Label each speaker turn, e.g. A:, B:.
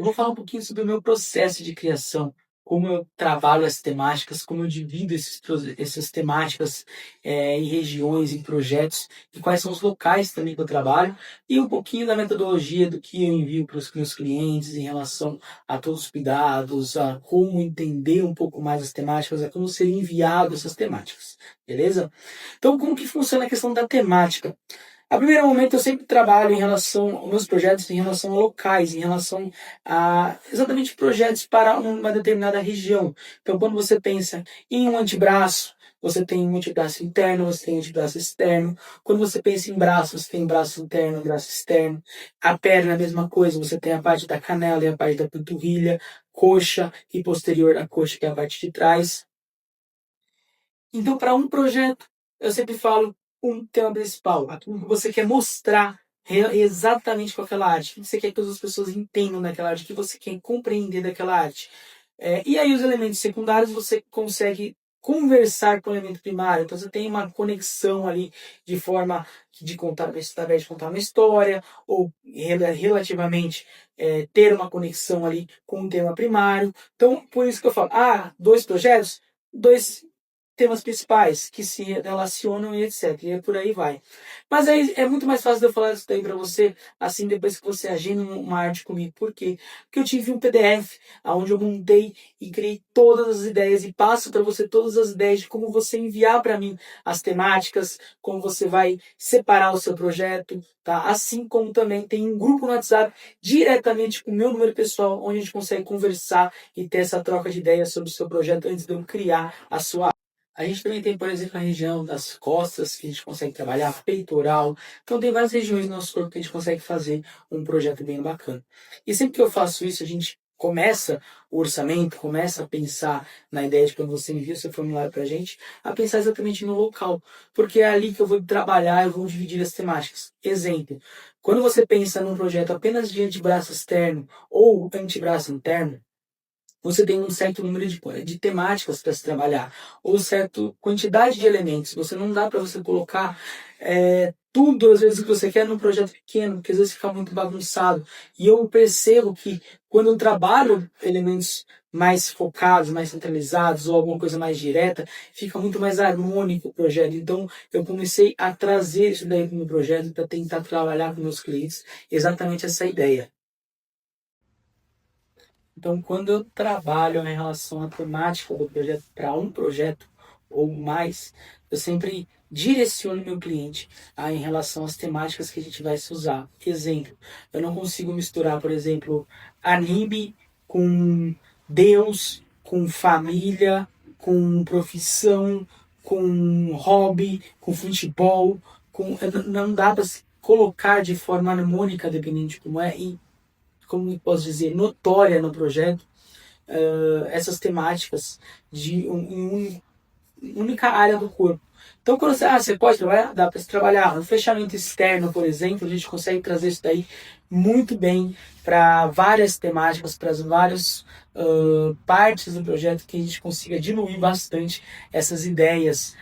A: Eu vou falar um pouquinho sobre o meu processo de criação, como eu trabalho as temáticas, como eu divido essas temáticas em regiões, em projetos, e quais são os locais também que eu trabalho, e um pouquinho da metodologia do que eu envio para os meus clientes em relação a todos os cuidados, a como entender um pouco mais as temáticas, a como ser enviado essas temáticas, beleza? Então, como que funciona a questão da temática? A primeiro momento eu sempre trabalho em relação aos meus projetos em relação a locais, em relação a exatamente projetos para uma determinada região. Então, quando você pensa em um antebraço, você tem um antebraço interno, você tem um antebraço externo. Quando você pensa em braço, você tem braço interno, braço externo. A perna, a mesma coisa, você tem a parte da canela e a parte da panturrilha, coxa e posterior da coxa, que é a parte de trás. Então, para um projeto, eu sempre falo um tema principal, aquilo que você quer mostrar exatamente com aquela arte, o que você quer que as pessoas entendam daquela arte, o que você quer compreender daquela arte. E aí os elementos secundários você consegue conversar com o elemento primário, então você tem uma conexão ali de forma de contar, através de contar uma história, ou relativamente ter uma conexão ali com o tema primário. Então, por isso que eu falo, dois projetos, dois temas principais que se relacionam e etc. E por aí vai. Mas aí é muito mais fácil de eu falar isso daí para você, assim, depois que você agenda uma arte comigo. Por quê? Porque eu tive um PDF onde eu montei e criei todas as ideias e passo para você todas as ideias de como você enviar para mim as temáticas, como você vai separar o seu projeto, tá? Assim como também tem um grupo no WhatsApp diretamente com o meu número pessoal, onde a gente consegue conversar e ter essa troca de ideias sobre o seu projeto antes de eu criar a sua. A gente também tem, por exemplo, a região das costas, que a gente consegue trabalhar, peitoral. Então, tem várias regiões do nosso corpo que a gente consegue fazer um projeto bem bacana. E sempre que eu faço isso, a gente começa o orçamento, começa a pensar na ideia de quando você envia o seu formulário para a gente, a pensar exatamente no local. Porque é ali que eu vou trabalhar, eu vou dividir as temáticas. Exemplo, quando você pensa num projeto apenas de antebraço externo ou antebraço interno, você tem um certo número de temáticas para se trabalhar, ou certa quantidade de elementos. Você não dá para você colocar tudo, às vezes, que você quer num projeto pequeno, porque às vezes fica muito bagunçado. E eu percebo que quando eu trabalho elementos mais focados, mais centralizados, ou alguma coisa mais direta, fica muito mais harmônico o projeto. Então, eu comecei a trazer isso daí para o meu projeto, para tentar trabalhar com meus clientes, exatamente essa ideia. Então, quando eu trabalho em relação à temática do projeto para um projeto ou mais, eu sempre direciono meu cliente em relação às temáticas que a gente vai se usar. Exemplo, eu não consigo misturar, por exemplo, anime com Deus, com família, com profissão, com hobby, com futebol, não dá para se colocar de forma harmônica, dependendo de como é, e como posso dizer, notória no projeto, essas temáticas em única área do corpo. Então, quando você pode trabalhar, dá para se trabalhar. No fechamento externo, por exemplo, a gente consegue trazer isso daí muito bem para várias temáticas, para as várias partes do projeto, que a gente consiga diluir bastante essas ideias